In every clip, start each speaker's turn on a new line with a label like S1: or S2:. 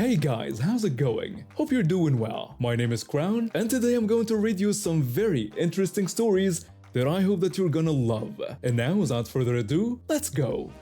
S1: Hey guys, how's it going? Hope you're doing well. My name is Crown, and today I'm going to read you some very interesting stories that I hope that you're gonna love. And now, without further ado, let's go!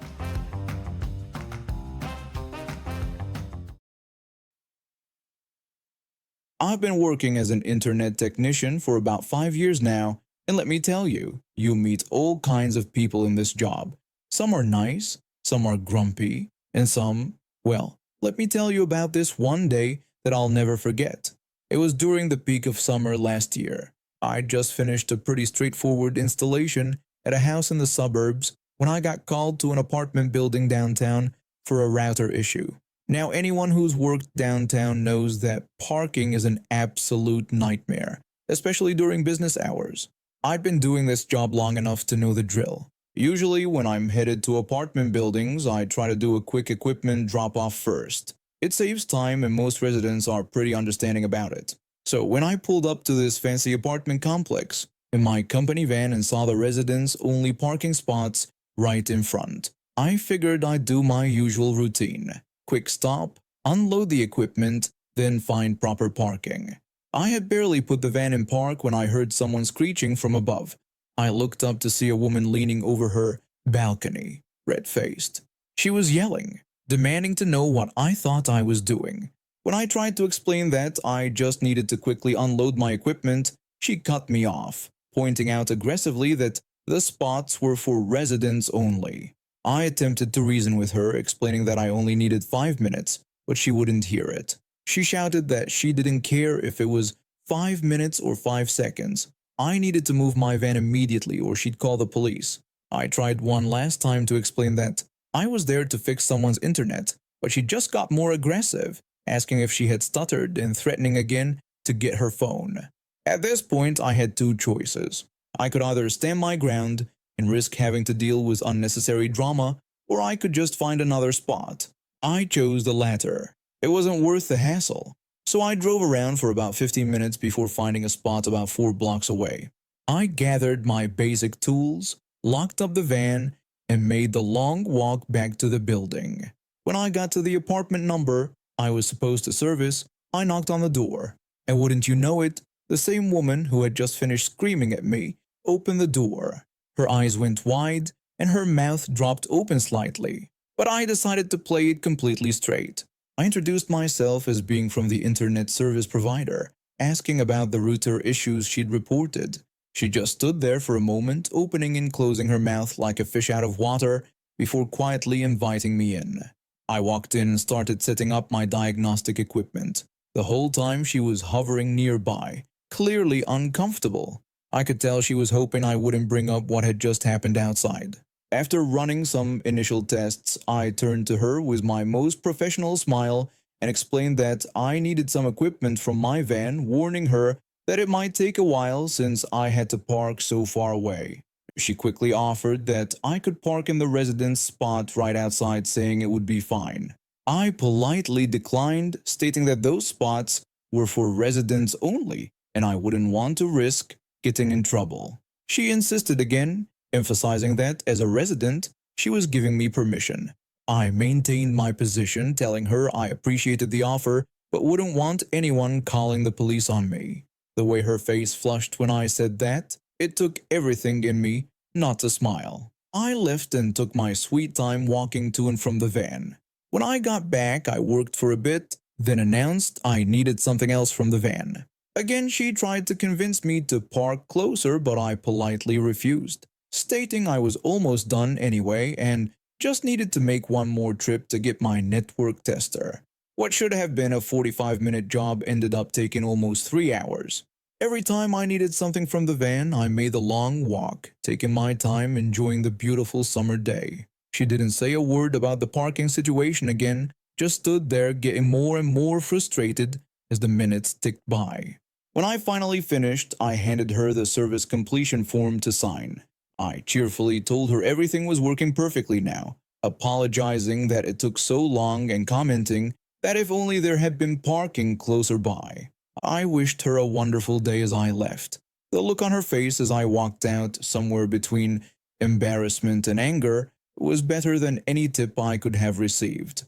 S2: I've been working as an internet technician for about 5 years now, and let me tell you, you meet all kinds of people in this job. Some are nice, some are grumpy, and some, well, let me tell you about this one day that I'll never forget. It was during the peak of summer last year. I'd just finished a pretty straightforward installation at a house in the suburbs when I got called to an apartment building downtown for a router issue. Now, anyone who's worked downtown knows that parking is an absolute nightmare, especially during business hours. I'd been doing this job long enough to know the drill. Usually, when I'm headed to apartment buildings, I try to do a quick equipment drop-off first. It saves time and most residents are pretty understanding about it. So when I pulled up to this fancy apartment complex in my company van and saw the residents' only parking spots right in front, I figured I'd do my usual routine. Quick stop, unload the equipment, then find proper parking. I had barely put the van in park when I heard someone screeching from above. I looked up to see a woman leaning over her balcony, red-faced. She was yelling, demanding to know what I thought I was doing. When I tried to explain that I just needed to quickly unload my equipment, she cut me off, pointing out aggressively that the spots were for residents only. I attempted to reason with her, explaining that I only needed 5 minutes, but she wouldn't hear it. She shouted that she didn't care if it was 5 minutes or 5 seconds. I needed to move my van immediately or she'd call the police. I tried one last time to explain that I was there to fix someone's internet, but she just got more aggressive, asking if she had stuttered and threatening again to get her phone. At this point, I had two choices. I could either stand my ground and risk having to deal with unnecessary drama, or I could just find another spot. I chose the latter. It wasn't worth the hassle, so I drove around for about 15 minutes before finding a spot about 4 blocks away. I gathered my basic tools, locked up the van, and made the long walk back to the building. When I got to the apartment number I was supposed to service, I knocked on the door, and wouldn't you know it, the same woman who had just finished screaming at me opened the door. Her eyes went wide, and her mouth dropped open slightly, but I decided to play it completely straight. I introduced myself as being from the internet service provider, asking about the router issues she'd reported. She just stood there for a moment, opening and closing her mouth like a fish out of water, before quietly inviting me in. I walked in and started setting up my diagnostic equipment. The whole time she was hovering nearby, clearly uncomfortable. I could tell she was hoping I wouldn't bring up what had just happened outside. After running some initial tests, I turned to her with my most professional smile and explained that I needed some equipment from my van, warning her that it might take a while since I had to park so far away. She quickly offered that I could park in the residence spot right outside, saying it would be fine. I politely declined, stating that those spots were for residents only and I wouldn't want to risk getting in trouble. She insisted again, emphasizing that as a resident, she was giving me permission. I maintained my position, telling her I appreciated the offer but wouldn't want anyone calling the police on me. The way her face flushed when I said that, it took everything in me not to smile. I left and took my sweet time walking to and from the van. When I got back, I worked for a bit, then announced I needed something else from the van. Again, she tried to convince me to park closer, but I politely refused, stating I was almost done anyway and just needed to make one more trip to get my network tester. What should have been a 45-minute job ended up taking almost 3 hours. Every time I needed something from the van, I made the long walk, taking my time enjoying the beautiful summer day. She didn't say a word about the parking situation again, just stood there getting more and more frustrated as the minutes ticked by. When I finally finished, I handed her the service completion form to sign. I cheerfully told her everything was working perfectly now, apologizing that it took so long and commenting that if only there had been parking closer by. I wished her a wonderful day as I left. The look on her face as I walked out, somewhere between embarrassment and anger, was better than any tip I could have received.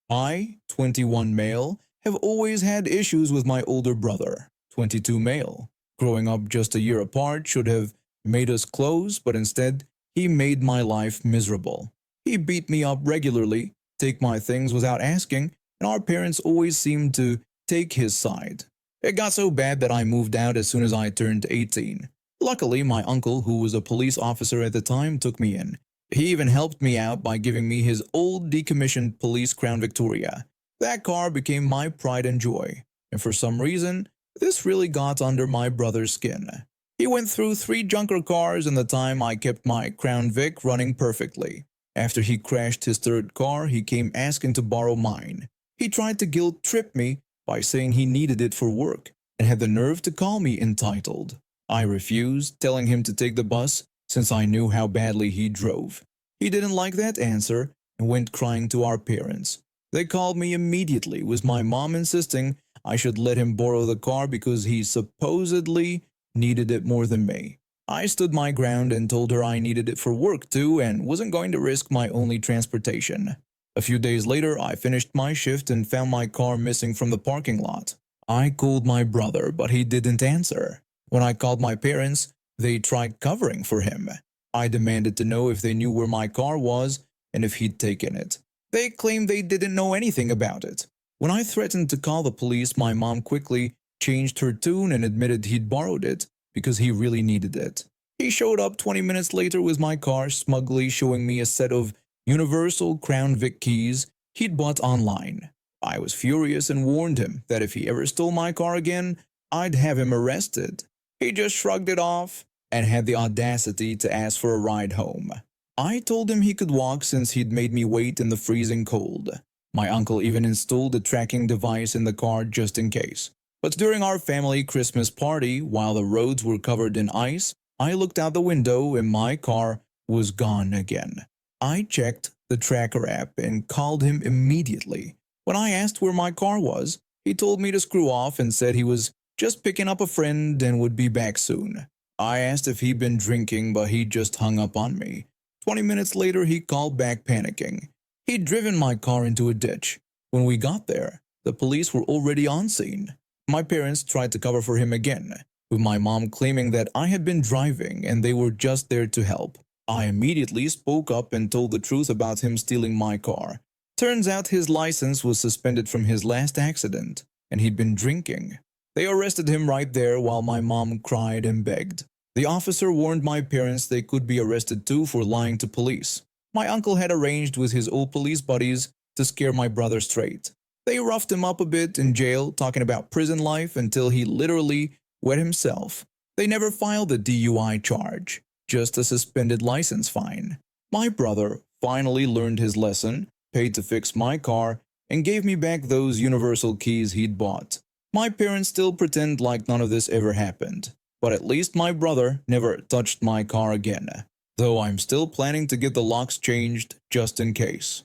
S2: I, 21 male, have always had issues with my older brother, 22 male. Growing up just a year apart should have made us close, but instead, he made my life miserable. He beat me up regularly, take my things without asking, and our parents always seemed to take his side. It got so bad that I moved out as soon as I turned 18. Luckily, my uncle, who was a police officer at the time, took me in. He even helped me out by giving me his old decommissioned police Crown Victoria. That car became my pride and joy, and for some reason, this really got under my brother's skin. He went through 3 junker cars in the time I kept my Crown Vic running perfectly. After he crashed his 3rd car, he came asking to borrow mine. He tried to guilt-trip me by saying he needed it for work, and had the nerve to call me entitled. I refused, telling him to take the bus since I knew how badly he drove. He didn't like that answer and went crying to our parents. They called me immediately, with my mom insisting I should let him borrow the car because he supposedly needed it more than me. I stood my ground and told her I needed it for work too and wasn't going to risk my only transportation. A few days later, I finished my shift and found my car missing from the parking lot. I called my brother, but he didn't answer. When I called my parents, they tried covering for him. I demanded to know if they knew where my car was and if he'd taken it. They claimed they didn't know anything about it. When I threatened to call the police, my mom quickly changed her tune and admitted he'd borrowed it because he really needed it. He showed up 20 minutes later with my car, smugly showing me a set of Universal Crown Vic keys he'd bought online. I was furious and warned him that if he ever stole my car again, I'd have him arrested. He just shrugged it off and had the audacity to ask for a ride home. I told him he could walk since he'd made me wait in the freezing cold. My uncle even installed a tracking device in the car just in case. But during our family Christmas party, while the roads were covered in ice, I looked out the window and my car was gone again. I checked the tracker app and called him immediately. When I asked where my car was, he told me to screw off and said he was just picking up a friend and would be back soon. I asked if he'd been drinking, but he just hung up on me. 20 minutes later, he called back panicking. He'd driven my car into a ditch. When we got there, the police were already on scene. My parents tried to cover for him again, with my mom claiming that I had been driving and they were just there to help. I immediately spoke up and told the truth about him stealing my car. Turns out his license was suspended from his last accident, and he'd been drinking. They arrested him right there while my mom cried and begged. The officer warned my parents they could be arrested too for lying to police. My uncle had arranged with his old police buddies to scare my brother straight. They roughed him up a bit in jail, talking about prison life until he literally wet himself. They never filed a DUI charge, just a suspended license fine. My brother finally learned his lesson, paid to fix my car, and gave me back those universal keys he'd bought. My parents still pretend like none of this ever happened, but at least my brother never touched my car again, though I'm still planning to get the locks changed just in case.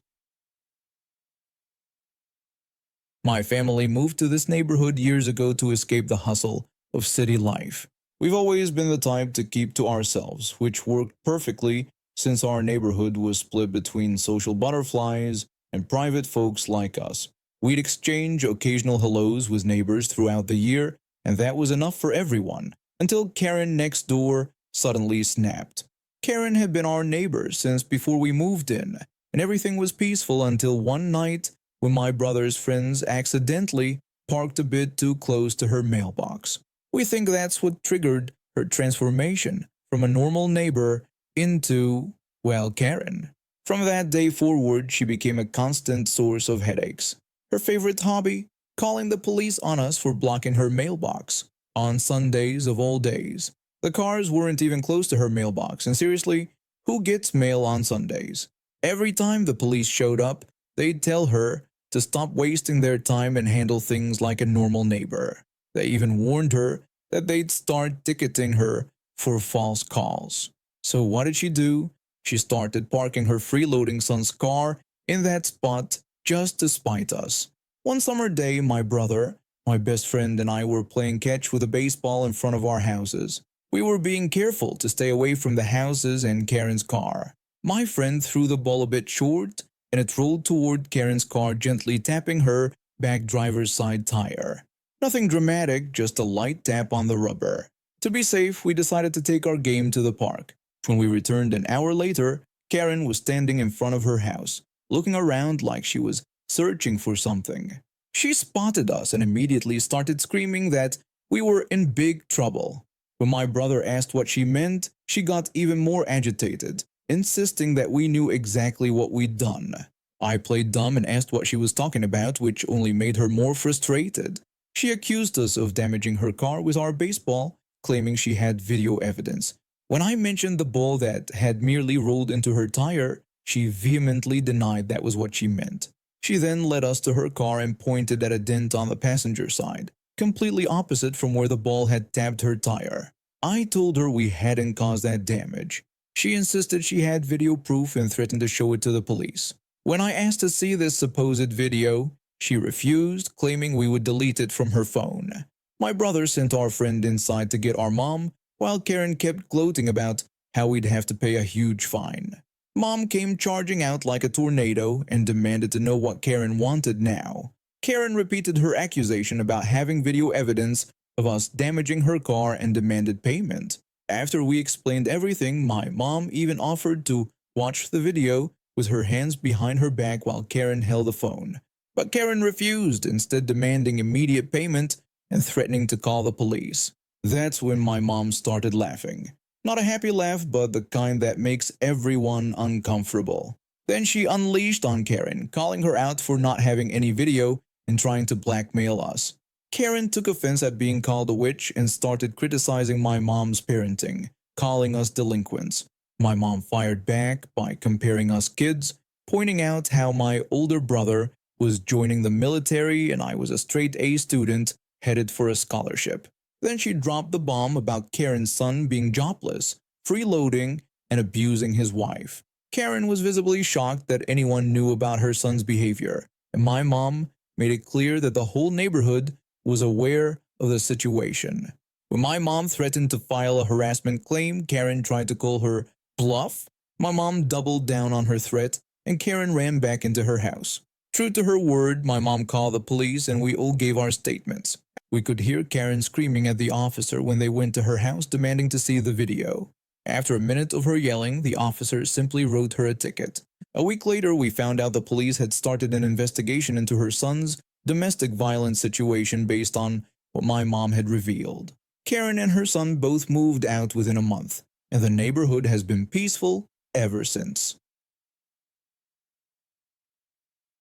S2: My family moved to this neighborhood years ago to escape the hustle of city life. We've always been the type to keep to ourselves, which worked perfectly since our neighborhood was split between social butterflies and private folks like us. We'd exchange occasional hellos with neighbors throughout the year, and that was enough for everyone, until Karen next door suddenly snapped. Karen had been our neighbor since before we moved in, and everything was peaceful until one night when my brother's friends accidentally parked a bit too close to her mailbox. We think that's what triggered her transformation from a normal neighbor into, well, Karen. From that day forward, she became a constant source of headaches. Her favorite hobby? Calling the police on us for blocking her mailbox. On Sundays of all days. The cars weren't even close to her mailbox, and seriously, who gets mail on Sundays? Every time the police showed up, they'd tell her to stop wasting their time and handle things like a normal neighbor. They even warned her that they'd start ticketing her for false calls. So what did she do? She started parking her freeloading son's car in that spot just to spite us. One summer day, my brother, my best friend, and I were playing catch with a baseball in front of our houses. We were being careful to stay away from the houses and Karen's car. My friend threw the ball a bit short, and it rolled toward Karen's car, gently tapping her back driver's side tire. Nothing dramatic, just a light tap on the rubber. To be safe, we decided to take our game to the park. When we returned an hour later, Karen was standing in front of her house, looking around like she was searching for something. She spotted us and immediately started screaming that we were in big trouble. When my brother asked what she meant, she got even more agitated, insisting that we knew exactly what we'd done. I played dumb and asked what she was talking about, which only made her more frustrated. She accused us of damaging her car with our baseball, claiming she had video evidence. When I mentioned the ball that had merely rolled into her tire, she vehemently denied that was what she meant. She then led us to her car and pointed at a dent on the passenger side, completely opposite from where the ball had tapped her tire. I told her we hadn't caused that damage. She insisted she had video proof and threatened to show it to the police. When I asked to see this supposed video, she refused, claiming we would delete it from her phone. My brother sent our friend inside to get our mom, while Karen kept gloating about how we'd have to pay a huge fine. Mom came charging out like a tornado and demanded to know what Karen wanted now. Karen repeated her accusation about having video evidence of us damaging her car and demanded payment. After we explained everything, my mom even offered to watch the video with her hands behind her back while Karen held the phone. But Karen refused, instead demanding immediate payment and threatening to call the police. That's when my mom started laughing. Not a happy laugh, but the kind that makes everyone uncomfortable. Then she unleashed on Karen, calling her out for not having any video and trying to blackmail us. Karen took offense at being called a witch and started criticizing my mom's parenting, calling us delinquents. My mom fired back by comparing us kids, pointing out how my older brother was joining the military and I was a straight A student headed for a scholarship. Then she dropped the bomb about Karen's son being jobless, freeloading, and abusing his wife. Karen was visibly shocked that anyone knew about her son's behavior, and my mom made it clear that the whole neighborhood was aware of the situation. When my mom threatened to file a harassment claim, Karen tried to call her bluff. My mom doubled down on her threat, and Karen ran back into her house. True to her word, my mom called the police and we all gave our statements. We could hear Karen screaming at the officer when they went to her house demanding to see the video. After a minute of her yelling, the officer simply wrote her a ticket. A week later, we found out the police had started an investigation into her son's domestic violence situation based on what my mom had revealed. Karen and her son both moved out within a month, and the neighborhood has been peaceful ever since.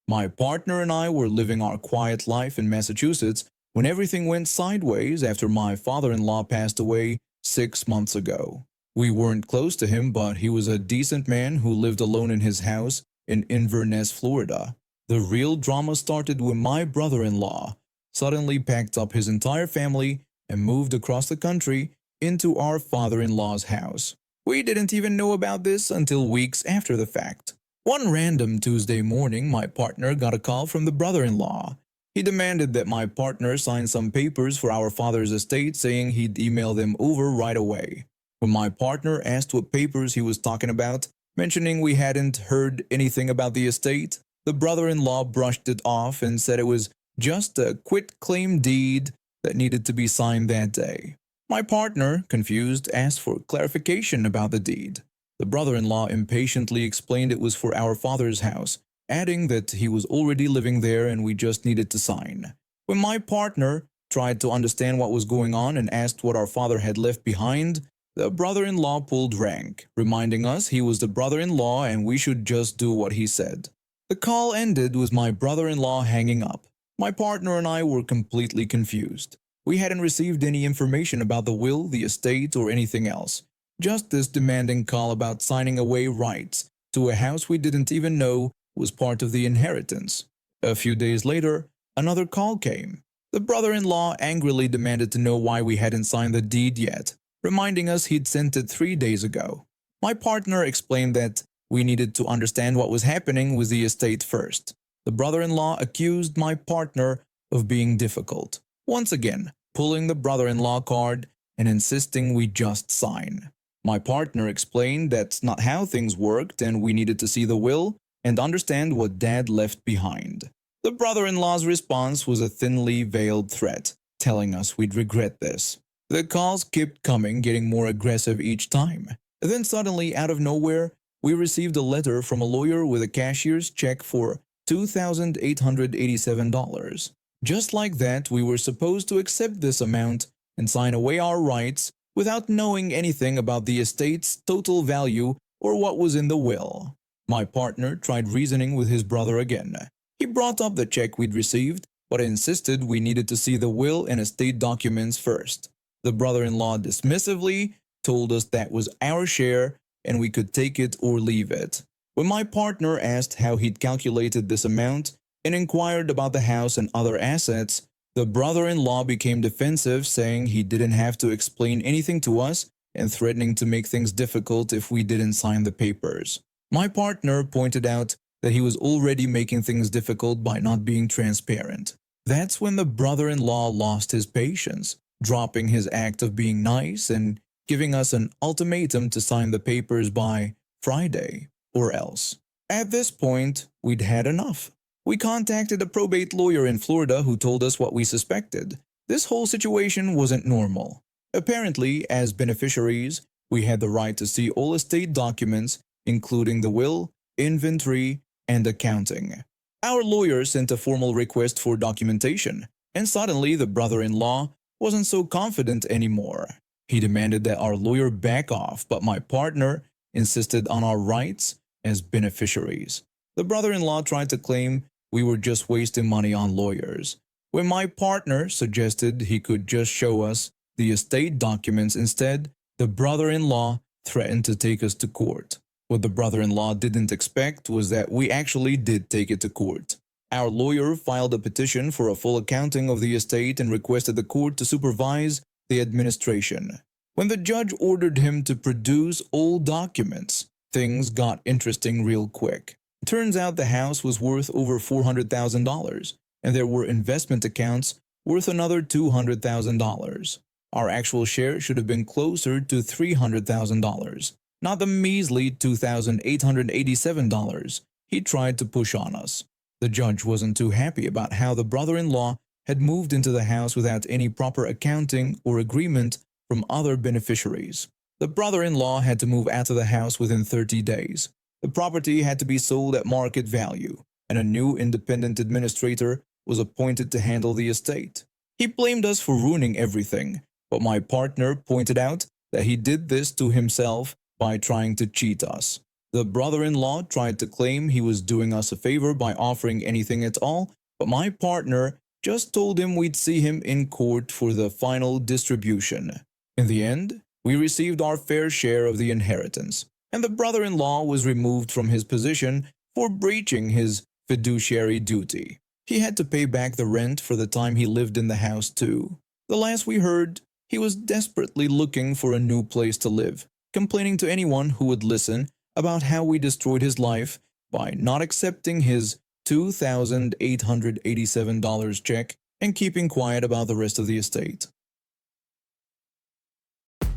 S2: My partner and I were living our quiet life in Massachusetts when everything went sideways after my father-in-law passed away 6 months ago. We weren't close to him, but he was a decent man who lived alone in his house in Inverness, Florida. The real drama started when my brother-in-law suddenly packed up his entire family and moved across the country into our father-in-law's house. We didn't even know about this until weeks after the fact. One random Tuesday morning, my partner got a call from the brother-in-law. He demanded that my partner sign some papers for our father's estate, saying he'd email them over right away. When my partner asked what papers he was talking about, mentioning we hadn't heard anything about the estate, the brother-in-law brushed it off and said it was just a quitclaim deed that needed to be signed that day. My partner, confused, asked for clarification about the deed. The brother-in-law impatiently explained it was for our father's house, adding that he was already living there and we just needed to sign. When my partner tried to understand what was going on and asked what our father had left behind, the brother-in-law pulled rank, reminding us he was the brother-in-law and we should just do what he said. The call ended with my brother-in-law hanging up. My partner and I were completely confused. We hadn't received any information about the will, the estate, or anything else. Just this demanding call about signing away rights to a house we didn't even know was part of the inheritance. A few days later, another call came. The brother-in-law angrily demanded to know why we hadn't signed the deed yet, reminding us he'd sent it 3 days ago. My partner explained that we needed to understand what was happening with the estate first. The brother-in-law accused my partner of being difficult, once again pulling the brother-in-law card and insisting we just sign. My partner explained that's not how things worked and we needed to see the will and understand what Dad left behind. The brother-in-law's response was a thinly veiled threat, telling us we'd regret this. The calls kept coming, getting more aggressive each time. Then suddenly, out of nowhere, we received a letter from a lawyer with a cashier's check for $2,887. Just like that, we were supposed to accept this amount and sign away our rights without knowing anything about the estate's total value or what was in the will. My partner tried reasoning with his brother again. He brought up the check we'd received, but insisted we needed to see the will and estate documents first. The brother-in-law dismissively told us that was our share and we could take it or leave it. When my partner asked how he'd calculated this amount and inquired about the house and other assets, the brother-in-law became defensive, saying he didn't have to explain anything to us and threatening to make things difficult if we didn't sign the papers. My partner pointed out that he was already making things difficult by not being transparent. That's when the brother-in-law lost his patience, dropping his act of being nice and giving us an ultimatum to sign the papers by Friday or else. At this point, we'd had enough. We contacted a probate lawyer in Florida who told us what we suspected. This whole situation wasn't normal. Apparently, as beneficiaries, we had the right to see all estate documents, including the will, inventory, and accounting. Our lawyer sent a formal request for documentation, and suddenly the brother-in-law wasn't so confident anymore. He demanded that our lawyer back off, but my partner insisted on our rights as beneficiaries. The brother-in-law tried to claim we were just wasting money on lawyers, when my partner suggested he could just show us the estate documents instead. The brother-in-law threatened to take us to court. What the brother-in-law didn't expect was that we actually did take it to court. Our lawyer filed a petition for a full accounting of the estate and requested the court to supervise the administration. When the judge ordered him to produce all documents, things got interesting real quick. It turns out the house was worth over $400,000, and there were investment accounts worth another $200,000. Our actual share should have been closer to $300,000, not the measly $2,887 he tried to push on us. The judge wasn't too happy about how the brother-in-law had moved into the house without any proper accounting or agreement from other beneficiaries. The brother-in-law had to move out of the house within 30 days. The property had to be sold at market value, and a new independent administrator was appointed to handle the estate. He blamed us for ruining everything, but my partner pointed out that he did this to himself by trying to cheat us. The brother-in-law tried to claim he was doing us a favor by offering anything at all, but my partner just told him we'd see him in court for the final distribution. In the end, we received our fair share of the inheritance, and the brother-in-law was removed from his position for breaching his fiduciary duty. He had to pay back the rent for the time he lived in the house too. The last we heard, he was desperately looking for a new place to live, complaining to anyone who would listen about how we destroyed his life by not accepting his $2,887 check and keeping quiet about the rest of the estate.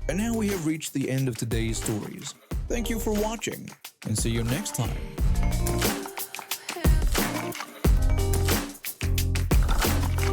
S2: And now we have reached the end of today's stories. Thank you for watching, and see you next time.